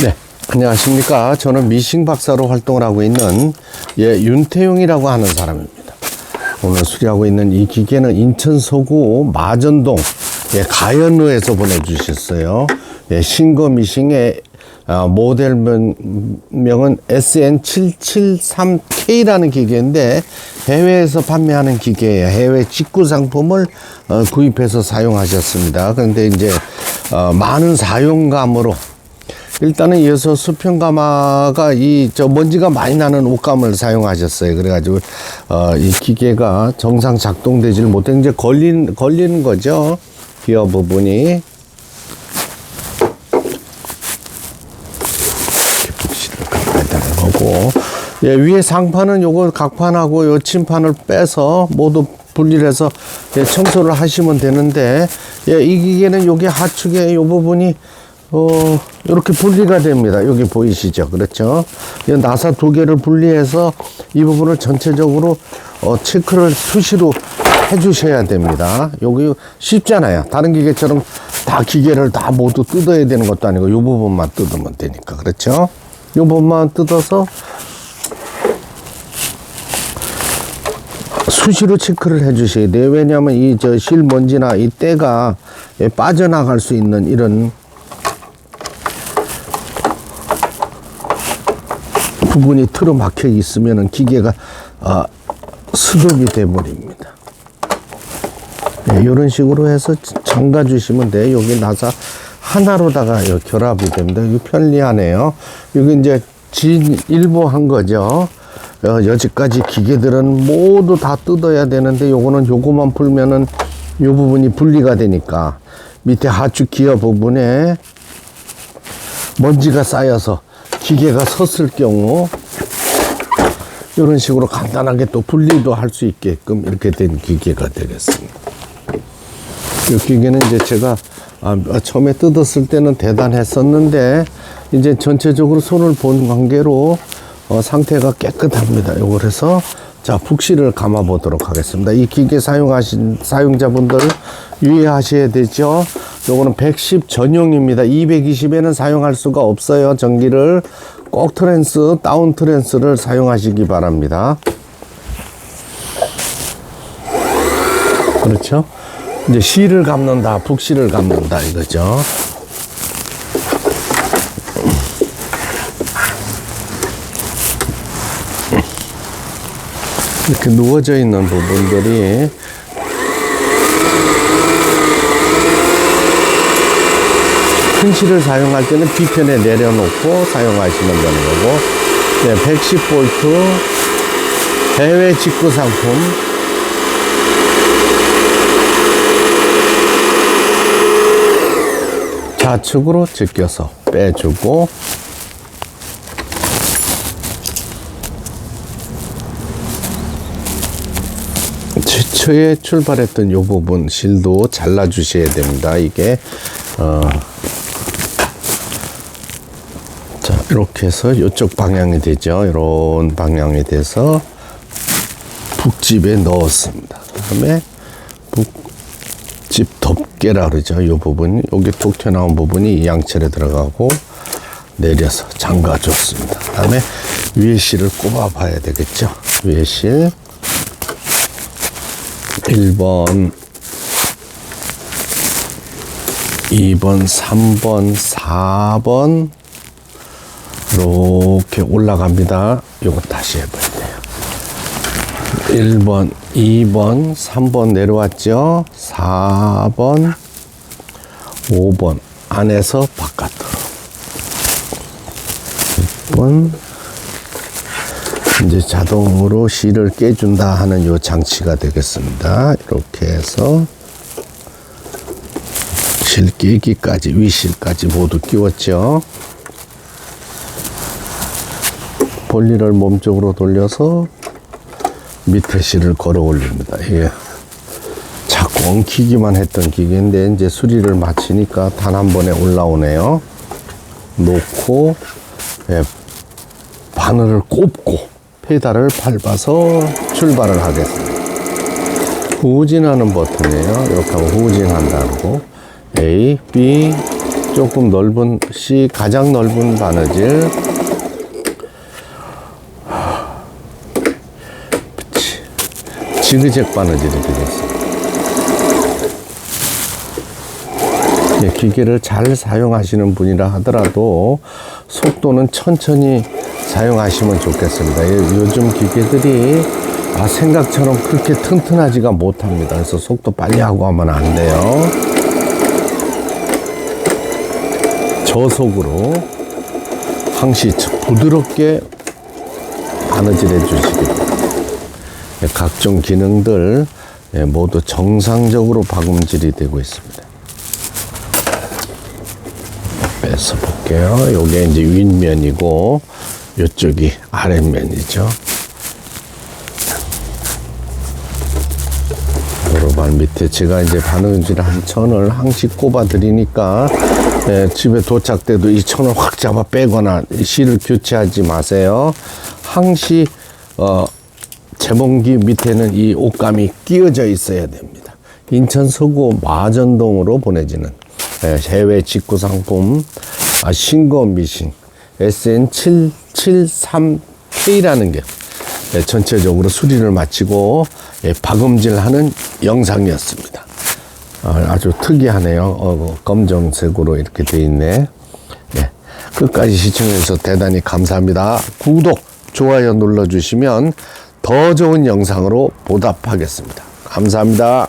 네, 안녕하십니까. 저는 미싱 박사로 활동을 하고 있는 윤태용이라고 하는 사람입니다. 오늘 수리하고 있는 이 기계는 인천 서구 마전동 가연루에서 보내주셨어요. 신거 미싱의 모델명은 SN773K라는 기계인데 해외에서 판매하는 기계예요. 해외 직구 상품을 구입해서 사용하셨습니다. 그런데 이제 많은 사용감으로 일단은 이어서 수평가마가 먼지가 많이 나는 옷감을 사용하셨어요. 그래가지고 이 기계가 정상 작동되지를 못해 이제 걸리는 거죠. 기어 부분이 이렇게 푹신을 감아야 되는 거고, 위에 상판은 요거 각판하고 요 침판을 빼서 모두 분리를 해서 청소를 하시면 되는데, 이 기계는 여기 하축에 요 부분이 이렇게 분리가 됩니다. 여기 보이시죠? 그렇죠? 나사 두 개를 분리해서 이 부분을 전체적으로 체크를 수시로 해주셔야 됩니다. 여기 쉽잖아요. 다른 기계처럼 다 기계를 다 모두 뜯어야 되는 것도 아니고 이 부분만 뜯으면 되니까. 그렇죠? 이 부분만 뜯어서 수시로 체크를 해주셔야 돼요. 왜냐하면 이 실먼지나 이 때가 빠져나갈 수 있는 이런 부분이 틀어막혀 있으면 기계가 스톱이 돼버립니다. 이런 식으로 해서 잠가 주시면 돼요. 여기 나사 하나로다가 결합이 됩니다. 이거 편리하네요. 여기 이제 일부 한 거죠. 여지까지 기계들은 모두 다 뜯어야 되는데 요거는 요거만 풀면은 요 부분이 분리가 되니까 밑에 하축 기어 부분에 먼지가 쌓여서 기계가 섰을 경우 이런 식으로 간단하게 또 분리도 할 수 있게끔 이렇게 된 기계가 되겠습니다. 이 기계는 이제 제가 처음에 뜯었을 때는 대단했었는데 이제 전체적으로 손을 본 관계로 상태가 깨끗합니다. 요걸 해서 자, 푹실을 감아 보도록 하겠습니다. 이 기계 사용하신 사용자분들 유의하셔야 되죠. 요거는 110 전용입니다. 220에는 사용할 수가 없어요. 전기를 꼭 다운 트랜스를 사용하시기 바랍니다. 그렇죠? 이제 실을 감는다, 푹실을 감는다 이거죠. 이렇게 누워져 있는 부분들이 큰 실을 사용할 때는 뒤편에 내려놓고 사용하시면 되는 거고, 110V 해외 직구 상품 좌측으로 제껴서 빼주고, 최초에 출발했던 이 부분 실도 잘라 주셔야 됩니다. 이게 자, 이렇게 해서 이쪽 방향이 되죠. 이런 방향이 돼서 북집에 넣었습니다. 그 다음에 북집 덮개라 그러죠. 이 부분, 여기 툭 튀어나온 부분이 양철에 들어가고 내려서 잠가 줬습니다. 그 다음에 위에 실을 꼽아 봐야 되겠죠. 위에 실 1번, 2번, 3번, 4번 이렇게 올라갑니다. 요거 다시 해봐야 돼요. 1번, 2번, 3번 내려왔죠. 4번, 5번 안에서 바깥으로 6번 이제 자동으로 실을 깨준다 하는 요 장치가 되겠습니다. 이렇게 해서 실 깨기까지, 위실까지 모두 끼웠죠. 볼일을 몸쪽으로 돌려서 밑에 실을 걸어 올립니다. 이게 자꾸 엉키기만 했던 기계인데 이제 수리를 마치니까 단 한 번에 올라오네요. 놓고 바늘을 꼽고 페달을 밟아서 출발을 하겠습니다. 후진하는 버튼이에요. 이렇게 하면 후진한다고. A, B, 조금 넓은 가장 넓은 바느질. 지그재그 바느질이 되겠습니다. 기계를 잘 사용하시는 분이라 하더라도 속도는 천천히 사용하시면 좋겠습니다. 요즘 기계들이 생각처럼 그렇게 튼튼하지가 못합니다. 그래서 속도 빨리 하고 하면 안 돼요. 저속으로 항시 부드럽게 바느질해 주시기 바랍니다. 각종 기능들 모두 정상적으로 박음질이 되고 있습니다. 빼서 볼게요. 요게 이제 윗면이고 이쪽이 아랫면이죠. 오르발 밑에 제가 이제 바느질 한 천을 항씩 꼽아 드리니까 집에 도착 때도 이 천을 확 잡아 빼거나 실을 교체하지 마세요. 항시 제몽기 밑에는 이 옷감이 끼어져 있어야 됩니다. 인천 서구 마전동으로 보내지는 해외 직구 상품 신거 미싱 SN773K라는 게 전체적으로 수리를 마치고 박음질하는 영상이었습니다. 아주 특이하네요. 검정색으로 이렇게 돼 있네. 끝까지 시청해 주셔서 대단히 감사합니다. 구독, 좋아요 눌러주시면 더 좋은 영상으로 보답하겠습니다. 감사합니다.